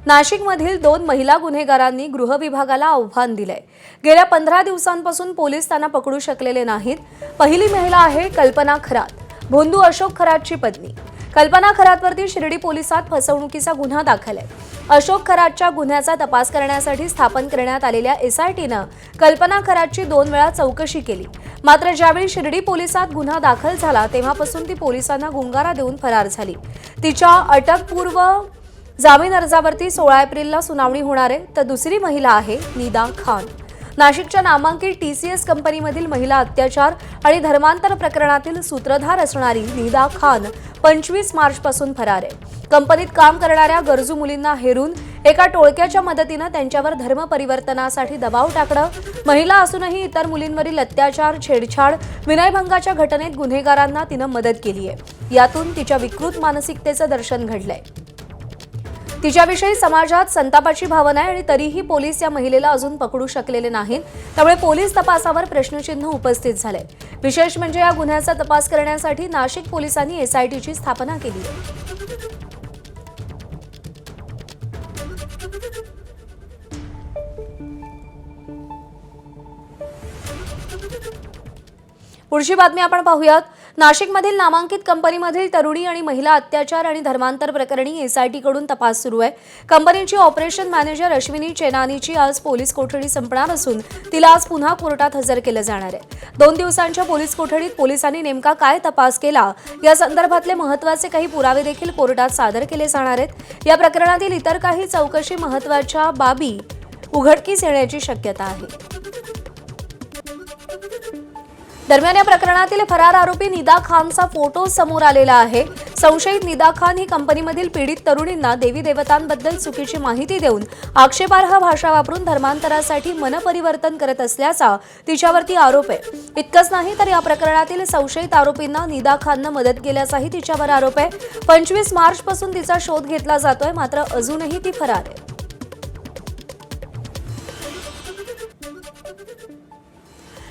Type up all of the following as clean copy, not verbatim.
नाशिकमधील 2 महिला गुन्हेगारांनी गृह विभागाला आव्हान दिलंय। गेल्या 15 दिवसांपासून पोलीस त्यांना पकडू शकलेले नाहीत। पहिली महिला आहे कल्पना खरात, भोंदू अशोक खरातची पत्नी। कल्पना खरातवरती शिर्डी पोलिसात फसवणुकीचा गुन्हा दाखल आहे। अशोक खरातच्या गुन्ह्याचा तपास करण्यासाठी स्थापन करण्यात आलेल्या एसआयटीनं कल्पना खरातची 2 वेळा चौकशी केली। मात्र ज्यावेळी शिर्डी पोलिसात गुन्हा दाखल झाला तेव्हापासून ती पोलिसांना गुंगारा देऊन फरार झाली। तिच्या अटकपूर्व जामीन अर्जावरती 16 एप्रिलला सुनावणी होणार आहे। तर दुसरी महिला आहे निदा खान। नाशिकच्या नामांकित टीसीएस कंपनीमधील महिला अत्याचार आणि धर्मांतर प्रकरणातील सूत्रधार असणारी निदा खान 25 मार्चपासून फरार आहे। कंपनीत काम करणाऱ्या गरजू मुलींना हेरून एका टोळक्याच्या मदतीने त्यांच्यावर धर्म परिवर्तनासाठी दबाव टाकणं, महिला असूनही इतर मुलींवरील अत्याचार, छेडछाड, विनयभंगाच्या घटनेत गुन्हेगारांना तिनं मदत केली आहे। यातून तिच्या विकृत मानसिकतेचं दर्शन घडलंय। तिच्याविषयी समाजात संतापाची भावना आहे आणि तरीही पोलीस या महिलेला अजून पकडू शकलेले नाहीत। त्यामुळे पोलीस तपासावर प्रश्नचिन्ह उपस्थित झाले। विशेष म्हणजे या गुन्ह्याचा तपास करण्यासाठी नाशिक पोलिसांनी एसआयटीची स्थापना केली आहे। पुढची बातमी आपण पाहूयात। नाशिकमधील नामांकित कंपनीमधील तरुणी आणि महिला अत्याचार आणि धर्मांतर प्रकरणी एसआयटीकडून तपास सुरू आहे। कंपनीची ऑपरेशन मॅनेजर अश्विनी चेनानीची आज पोलीस कोठडी संपणार असून तिला आज पुन्हा कोर्टात हजर केलं जाणार आहे। 2 दिवसांच्या पोलीस कोठडीत पोलिसांनी नेमका काय तपास केला या संदर्भातले महत्त्वाचे काही पुरावे देखील कोर्टात सादर केले जाणार आहेत। या प्रकरणातील इतर काही चौकशी महत्त्वाच्या बाबी उघडकीस येण्याची शक्यता आहे। दरम्यान या प्रकरणातील फरार आरोपी निदा खानचा फोटो समोर आलेला आहे। संशयित निदा खान ही कंपनीमधील पीडित तरुणींना देवी देवतांबद्दल चुकीची माहिती देऊन आक्षेपार्ह भाषा वापरून धर्मांतरासाठी मनपरिवर्तन करत असल्याचा तिच्यावरती आरोप आहे। इतकंच नाही तर या प्रकरणातील संशयित आरोपींना निदा खाननं मदत केल्याचाही तिच्यावर आरोप आहे। 25 मार्चपासून तिचा शोध घेतला जातोय, मात्र अजूनही ती फरार आहे।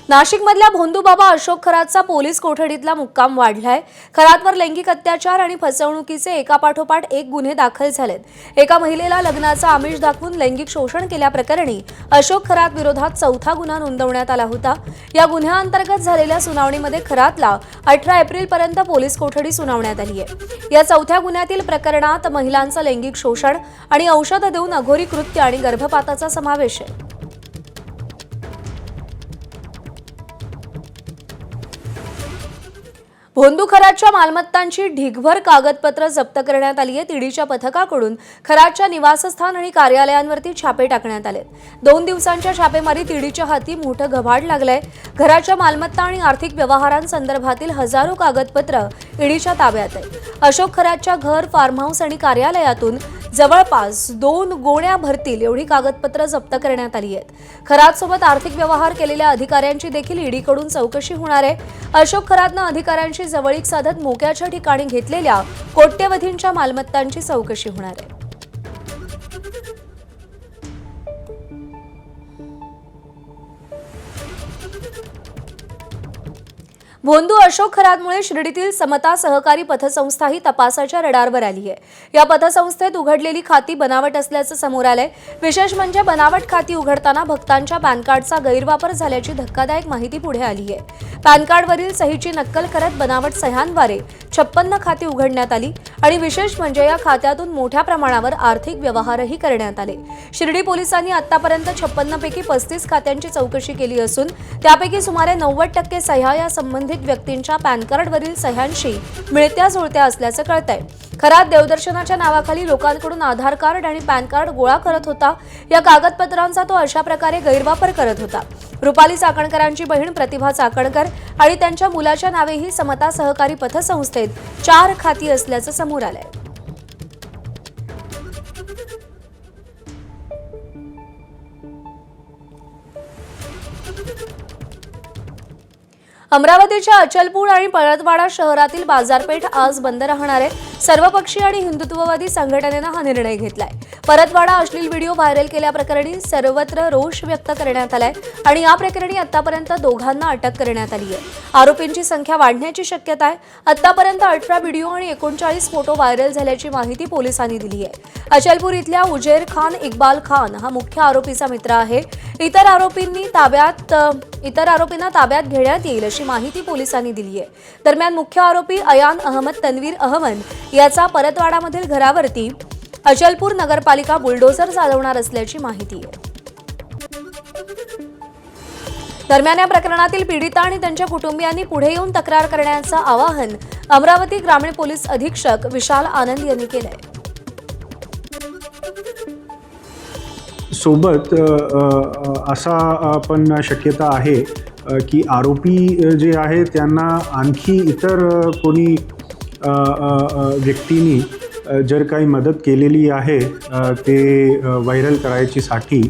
नाशिकमधल्या भोंदूबाबा अशोक खरातचा पोलीस कोठडीतला मुक्काम वाढलाय। खरातवर लैंगिक अत्याचार आणि फसवणुकीचे एकापाठोपाठ एक गुन्हे दाखल झालेत। एका महिलेला लग्नाचा आमिष दाखवून लैंगिक शोषण केल्याप्रकरणी अशोक खरात विरोधात 4था गुन्हा नोंदवण्यात आला होता। या गुन्ह्याअंतर्गत झालेल्या सुनावणीमध्ये खरातला 18 एप्रिलपर्यंत पोलीस कोठडी सुनावण्यात आली आहे। या 4थ्या गुन्ह्यातील प्रकरणात महिलांचं लैंगिक शोषण आणि औषध देऊन अघोरी कृत्य आणि गर्भपाताचा समावेश आहे। भोंदू खरातच्या मालमत्तांची ढिगभर कागदपत्र जप्त करण्यात आली आहेत। ईडीच्या पथकाकडून खरातच्या निवासस्थान आणि कार्यालयांवरती छापे टाकण्यात आले। 2 दिवसांच्या छापेमारीत ईडीच्या हाती मोठं घबाड लागलंय। घराच्या मालमत्ता आणि आर्थिक व्यवहारांसंदर्भातील हजारो कागदपत्र ईडीच्या ताब्यात आहेत। अशोक खरातच्या घर, फार्म हाऊस आणि कार्यालयातून जवळपास 2 गोण्या भरतील एवढी कागदपत्र जप्त करण्यात आली आहेत। खरातसोबत आर्थिक व्यवहार केलेल्या अधिकाऱ्यांची देखील ईडीकडून चौकशी होणार आहे। अशोक खरातनं अधिकाऱ्यांशी जवळीक साधत मोक्याच्या ठिकाणी घेतलेल्या कोट्यवधींच्या मालमत्तांची चौकशी होणार आहे। भोंदू अशोक खरातमुळे शिर्डीतील समता सहकारी पतसंस्था ही तपासाच्या रडारवर आली आहे। या पतसंस्थेत उघडलेली खाती बनावट असल्याचं समोर आलंय। विशेष म्हणजे बनावट खाती उघडताना भक्तांच्या पॅन कार्डचा गैरवापर झाल्याची धक्कादायक माहिती पुढे आली आहे। पॅन कार्डवरील सहीची नक्कल करत बनावट सह्यांद्वारे 56 खाती उघडण्यात आली आणि विशेष म्हणजे या खात्यातून मोठ्या प्रमाणावर आर्थिक व्यवहारही करण्यात आले। शिर्डी पोलिसांनी आतापर्यंत 56 पैकी 35 खात्यांची चौकशी केली असून त्यापैकी सुमारे 90% सह्या या संबंधित व्यक्तींच्या पॅन कार्डवरील सह्यांशी मिळत्या जुळत्या असल्याचं कळतंय। खरात देवदर्शनाच्या नावाखाली लोकांकडून आधार कार्ड आणि पॅन कार्ड गोळा करत होता। या कागदपत्रांचा तो अशा प्रकारे गैरवापर करत होता। रुपाली चाकणकरांची बहीण प्रतिभा चाकणकर आणि त्यांच्या मुलाच्या नावेही समता सहकारी पतसंस्थेत 4 खाती असल्याचं समोर आलंय। अमरावतीच्या अचलपूर आणि पळतवाडा शहरातील बाजारपेठ आज बंद राहणार आहे। सर्वपक्षीय आणि हिंदुत्ववादी संघटनेनं हा निर्णय घेतलाय। परतवाडा अश्लील व्हिडिओ व्हायरल केल्याप्रकरणी सर्वत्र रोष व्यक्त करण्यात आलाय आणि या प्रकरणी आतापर्यंत दोघांना अटक करण्यात आली आहे. आरोपींची संख्या वाढण्याची शक्यता आहे. आतापर्यंत 18 व्हिडिओ आणि 39 फोटो व्हायरल झाल्याची माहिती पोलिसांनी दिली आहे. अचलपूर इथल्या उजेर खान इक्बाल खान हा मुख्य आरोपीचा मित्र आहे. इतर आरोपींना ताब्यात घेण्यात येईल अशी माहिती पोलिसांनी दिली आहे. दरम्यान मुख्य आरोपी अयान अहमद तन्वीर अहमद याचा परतवाडामधील घरावरती अचलपूर नगरपालिका बुलडोझर चालवणार असल्याची माहिती आहे. दरम्यान या प्रकरणातील पीडिता आणि त्यांच्या कुटुंबियांनी पुढे येऊन तक्रार करण्याचं आवाहन अमरावती ग्रामीण पोलीस अधीक्षक विशाल आनंद यांनी केलंय. सोबत असा पण शक्यता आहे की आरोपी जे आहे त्यांना आणखी इतर कोणी व्यक्तींनी जर काही मदत केलेली आहे ते व्हायरल करायचीसाठी,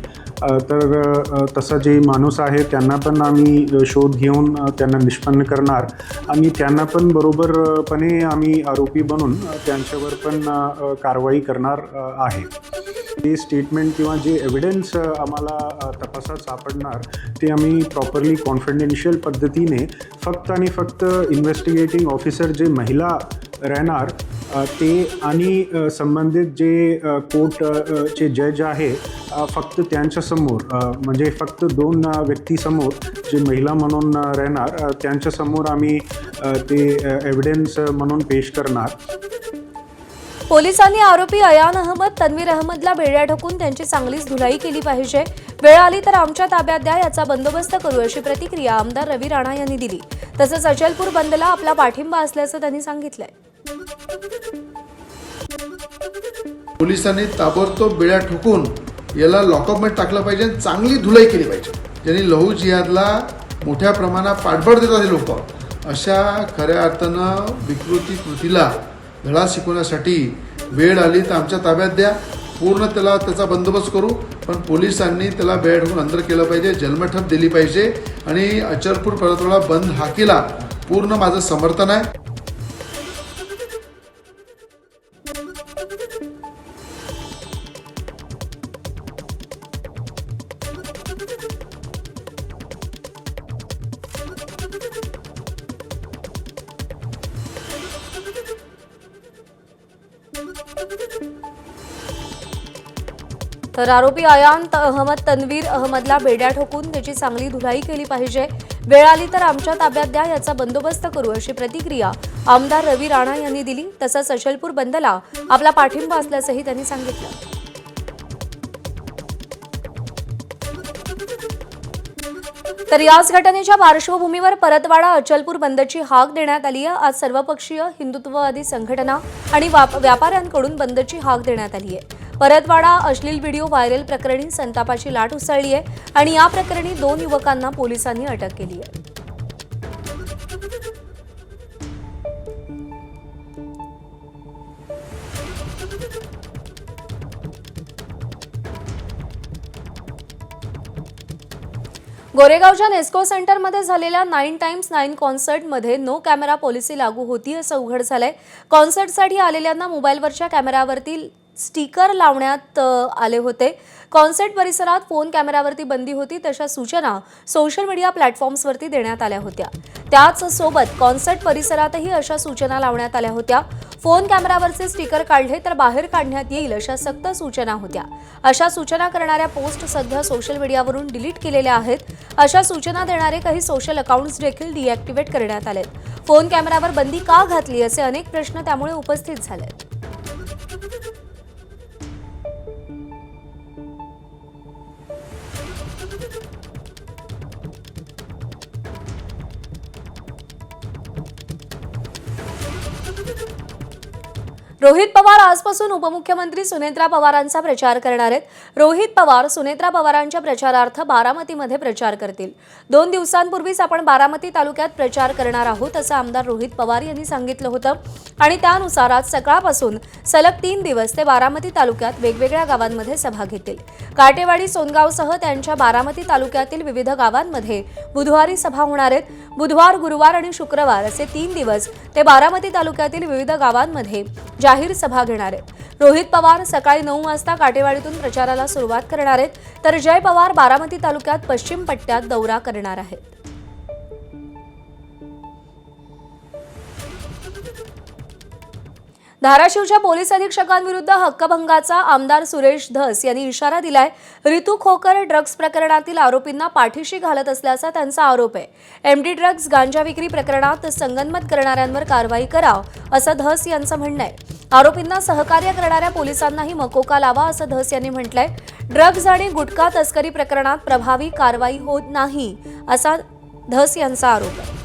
तर तसा जे माणूस आहे त्यांना पण आम्ही शोध घेऊन त्यांना निष्पन्न करणार आणि त्यांना पण बरोबरपणे आम्ही आरोपी बनून त्यांच्यावर पण कारवाई करणार आहे. ते स्टेटमेंट किंवा जे एव्हिडन्स आम्हाला तपासात सापडणार ते आम्ही प्रॉपरली कॉन्फिडेन्शियल पद्धतीने फक्त आणि फक्त इन्व्हेस्टिगेटिंग ऑफिसर जे महिला राहणार ते आणि संबंधित जे कोर्टचे जज आहे फक्त त्यांच्यासमोर, म्हणजे फक्त 2 व्यक्तीसमोर जे महिला म्हणून राहणार त्यांच्यासमोर आम्ही ते एव्हिडन्स म्हणून पेश करणार. पोलिसांनी आरोपी अयान अहमद तन्वीर अहमदला बेड्या ठोकून त्यांची चांगलीच धुलाई केली पाहिजे. वेळ आली तर आमच्या ताब्यात द्या, याचा बंदोबस्त करू अशी प्रतिक्रिया आमदार रवी राणा यांनी दिली. तसंच अचलपूर बंदला आपला पाठिंबा असल्याचं त्यांनी सांगितलंय. पोलिसांनी ताबडतोब बेड्या ठोकून याला लॉकअपमध्ये टाकलं पाहिजे, चांगली धुलाई केली पाहिजे. ज्यांनी लहू जिहादला मोठ्या प्रमाणात पाठबळ देतात हे लोक, अशा खऱ्या अर्थानं विकृती कृतीला धडा शिकवण्यासाठी वेळ आली तर आमच्या ताब्यात द्या, पूर्ण त्याचा बंदोबस्त करू. पण पोलिसांनी त्याला बेड ठोकून अंदर केलं पाहिजे, जन्मठप दिली पाहिजे आणि अचलपूर परतवाडा बंद हाकेला पूर्ण माझं समर्थन आहे. तर आरोपी अयान अहमद तन्वीर अहमदला बेड्या ठोकून त्याची चांगली धुलाई केली पाहिजे. वेळ आली तर आमच्या ताब्यात द्या, याचा बंदोबस्त करू अशी प्रतिक्रिया आमदार रवी राणा यांनी दिली. तसंच अचलपूर बंदला आपला पाठिंबा असल्याचंही त्यांनी सांगितलं. तर याच घटनेच्या पार्श्वभूमीवर परतवाडा अचलपूर बंदची हाक देण्यात आली आहे. आज सर्वपक्षीय हिंदुत्ववादी संघटना आणि व्यापाऱ्यांकडून बंदची हाक देण्यात आली आहे. परतवाडा अश्लील व्हिडिओ व्हायरल प्रकरणी संतापाची लाट उसळली आहे आणि या प्रकरणी 2 युवकांना पोलिसांनी अटक केली आहे. गोरेगावच्या नेस्को सेंटरमध्ये झालेल्या 9x9 कॉन्सर्टमध्ये नो कॅमेरा पॉलिसी लागू होती असं उघड झालंय. कॉन्सर्टसाठी आलेल्यांना मोबाईलवरच्या कॅमेऱ्यावरती स्टिकर लावण्यात आले होते. कॉन्सर्ट परिसरात फोन कॅमेऱ्यावरती बंदी होती, तशा सूचना सोशल मीडिया प्लॅटफॉर्म्सवरती देण्यात आल्या होत्या. त्याच सोबत कॉन्सर्ट परिसरातही अशा सूचना लावण्यात आल्या होत्या. फोन कॅमेऱ्यावरचे स्टिकर काढले तर बाहेर काढण्यात येईल अशा सक्त सूचना होत्या. अशा सूचना करणाऱ्या पोस्ट सध्या सोशल मीडियावरून डिलीट केलेल्या आहेत. अशा सूचना देणारे काही सोशल अकाउंट्स देखील डिॲक्टिव्हेट करण्यात आलेत. फोन कॅमेऱ्यावर बंदी का घातली असे अनेक प्रश्न त्यामुळे उपस्थित झालेत. रोहित पवार आजपासून उपमुख्यमंत्री सुनेत्रा पवारांचा प्रचार करणार आहेत. रोहित पवार सुनेत्रा पवारांच्या प्रचारार्थ बारामतीमध्ये प्रचार करतील. 2 दिवसांपूर्वीच आपण बारामती तालुक्यात प्रचार करणार आहोत असं आमदार रोहित पवार यांनी सांगितलं होतं आणि त्यानुसार आज सकाळपासून सलग 3 दिवस ते बारामती तालुक्यात वेगवेगळ्या गावांमध्ये सभा घेतील. काटेवाडी सोनगावसह त्यांच्या बारामती तालुक्यातील विविध गावांमध्ये बुधवारी सभा होणार आहेत. बुधवार, गुरुवार आणि शुक्रवार असे 3 दिवस ते बारामती तालुक्यातील विविध गावांमध्ये जाहीर सभा घेणार आहेत। रोहित पवार सकाळी 9 वाजता काटेवाडीतून प्रचाराला सुरुवात करणार आहेत, तर जय पवार बारामती तालुक्यात पश्चिम पट्ट्यात दौरा करणार आहेत। धाराशिवच्या पोलीस अधीक्षकांविरुद्ध हक्कभंगाचा आमदार सुरेश धस यांनी इशारा दिलाय। रितू खोकर ड्रग्ज प्रकरणातील आरोपींना पाठीशी घालत असल्याचा त्यांचा आरोप आहे। एमडी ड्रग्ज गांजा विक्री प्रकरणात संगनमत करणाऱ्यांवर कारवाई करा असं धस यांचं म्हणणं आहे। आरोपींना सहकार्य करणाऱ्या पोलिसांनाही मकोका लावा असं धस यांनी म्हटलंय। ड्रग्ज आणि गुटखा तस्करी प्रकरणात प्रभावी कारवाई होत नाही असा धस यांचा आरोप आहे।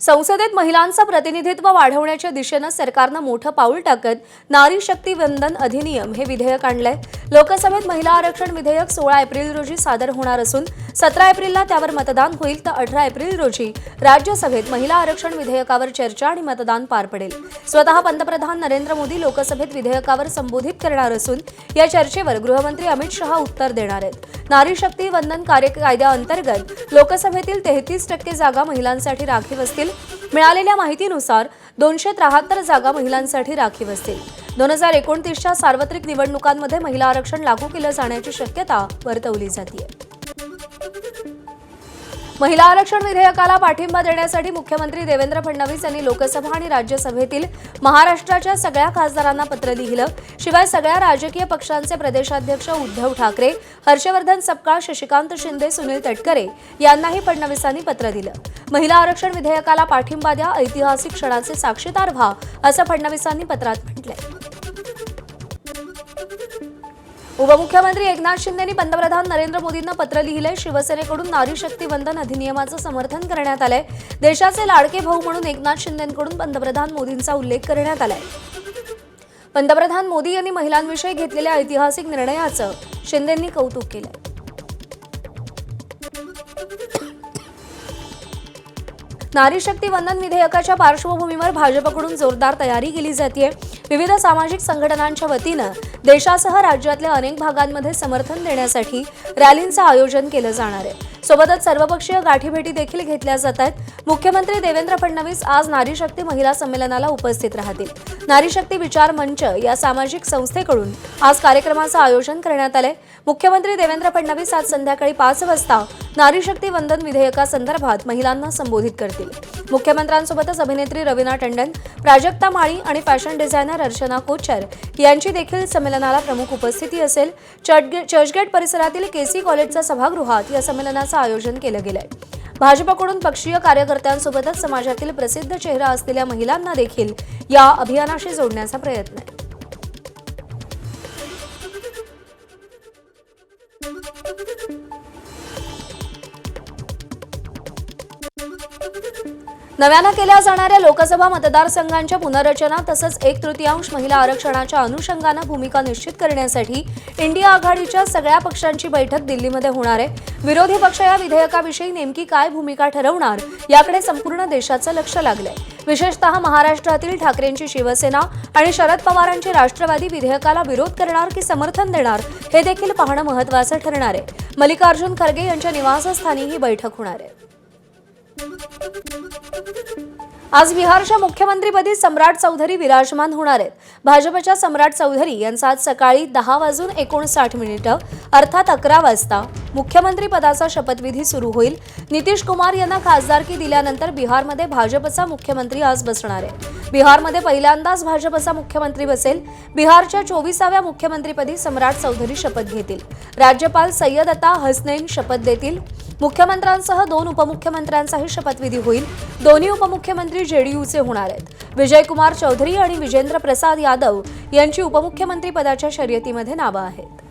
संसदेत महिलांचं प्रतिनिधित्व वाढवण्याच्या दिशेनं सरकारनं मोठं पाऊल टाकत नारी शक्ती वंदन अधिनियम हे विधेयक आणलंय। लोकसभेत महिला आरक्षण विधेयक 16 एप्रिल रोजी सादर होणार असून 17 एप्रिलला त्यावर मतदान होईल, तर 18 एप्रिल रोजी राज्यसभेत महिला आरक्षण विधेयकावर चर्चा आणि मतदान पार पडेल। स्वतः पंतप्रधान नरेंद्र मोदी लोकसभेत विधेयकावर संबोधित करणार असून या चर्चेवर गृहमंत्री अमित शहा उत्तर देणार आहेत। नारी शक्ती वंदन कायद्याअंतर्गत लोकसभेतील 33% जागा महिलांसाठी राखीव असतील। मिळालेल्या माहितीनुसार 273 जागा महिलांसाठी राखीव असतील। 2029च्या सार्वत्रिक निवडणुकांमध्ये महिला आरक्षण लागू केलं जाण्याची शक्यता वर्तवली जाते। महिला आरक्षण विधेयकाला पाठिंबा देण्यासाठी मुख्यमंत्री देवेंद्र फडणवीस यांनी लोकसभा आणि राज्यसभेतील महाराष्ट्राच्या सगळ्या खासदारांना पत्र लिहिलं। शिवाय सगळ्या राजकीय पक्षांचे प्रदेशाध्यक्ष उद्धव ठाकरे, हर्षवर्धन सपकाळ, शशिकांत शिंदे, सुनील तटकरे यांनाही फडणवीसांनी पत्र दिलं। महिला आरक्षण विधेयकाला पाठिंबा द्या, ऐतिहासिक क्षणाचे साक्षीदार व्हा असं फडणवीसांनी पत्रात म्हटलंय। उपमुख्यमंत्री एकनाथ शिंदेंनी पंतप्रधान नरेंद्र मोदींना पत्र लिहिलंय। शिवसेनेकडून नारी शक्ती वंदन अधिनियमाचं समर्थन करण्यात आलंय। देशाचे लाडके भाऊ म्हणून एकनाथ शिंदेंकडून पंतप्रधान मोदींचा उल्लेख करण्यात आलाय। पंतप्रधान मोदी यांनी महिलांविषयी घेतलेल्या ऐतिहासिक निर्णयाचं शिंदेंनी कौतुक केलंय। नारी शक्ती वंदन विधेयकाच्या पार्श्वभूमीवर भाजपकडून जोरदार तयारी केली जाते। विविध सामाजिक संघटनांच्या वतीनं देशासह राज्यातल्या अनेक भागांमध्ये समर्थन देण्यासाठी रॅलींचं आयोजन केलं जाणार आहे। सोबतच सर्वपक्षीय गाठीभेटी देखील घेतल्या जात आहेत। मुख्यमंत्री देवेंद्र फडणवीस आज नारी शक्ती महिला संमेलनाला उपस्थित राहतील। नारी शक्ती विचार मंच या सामाजिक संस्थेकडून आज कार्यक्रमाचं आयोजन करण्यात आलंय। मुख्यमंत्री देवेंद्र फडणवीस आज संध्याकाळी 5 वाजता नारी शक्ती वंदन विधेयकासंदर्भात महिलांना संबोधित करतील। मुख्यमंत्र्यांसोबतच अभिनेत्री रवीना टंडन, प्राजक्ता माळी आणि फॅशन डिझायनर अर्चना कोचर यांची देखील संमेलनाला प्रमुख उपस्थिती असेल। चर्चगेट परिसरातील केसी कॉलेजच्या सभागृहात या संमेलनाचं आयोजन केलं गेलंय। भाजपकडून पक्षीय कार्यकर्त्यांसोबतच समाजातील प्रसिद्ध चेहरा असलेल्या महिलांना देखील या अभियानाशी जोडण्याचा प्रयत्न आहे। नव्यानं केल्या जाणाऱ्या लोकसभा मतदारसंघांच्या पुनर्रचना तसंच 1/3 महिला आरक्षणाच्या अनुषंगानं भूमिका निश्चित करण्यासाठी इंडिया आघाडीच्या सगळ्या पक्षांची बैठक दिल्लीमध्ये होणार आहे। विरोधी पक्ष या विधेयकाविषयी नेमकी काय भूमिका ठरवणार याकडे संपूर्ण देशाचं लक्ष लागलंय। विशेषतः महाराष्ट्रातील ठाकरेंची शिवसेना आणि शरद पवारांची राष्ट्रवादी विधेयकाला विरोध करणार की समर्थन देणार हे देखील पाहणं महत्त्वाचं ठरणार आहे। मल्लिकार्जुन खरगे यांच्या निवासस्थानी ही बैठक होणार आहे। आज बिहारच्या मुख्यमंत्रीपदी सम्राट चौधरी विराजमान होणार आहेत। भाजपच्या सम्राट चौधरी यांचा आज सकाळी 10:59 अर्थात 11 वाजता मुख्यमंत्री पदाचा शपथविधी सुरू होईल। नितीश कुमार यांना खासदारकी दिल्यानंतर बिहारमध्ये भाजपचा मुख्यमंत्री आज बसणार आहे। बिहारमध्ये पहिल्यांदाच भाजपचा मुख्यमंत्री बसेल। बिहारच्या 24व्या मुख्यमंत्रीपदी सम्राट चौधरी शपथ घेतील। राज्यपाल सय्यद अता हसनैन शपथ देतील। मुख्यमंत्र्यांसह 2 उपमुख्यमंत्र्यांचाही शपथविधी होईल। दोन्ही उपमुख्यमंत्री जेडीयूचे होणार आहेत। विजयकुमार चौधरी आणि विजेंद्र प्रसाद यादव यांची उपमुख्यमंत्री पदाच्या शर्यतीमध्ये नावं आहेत।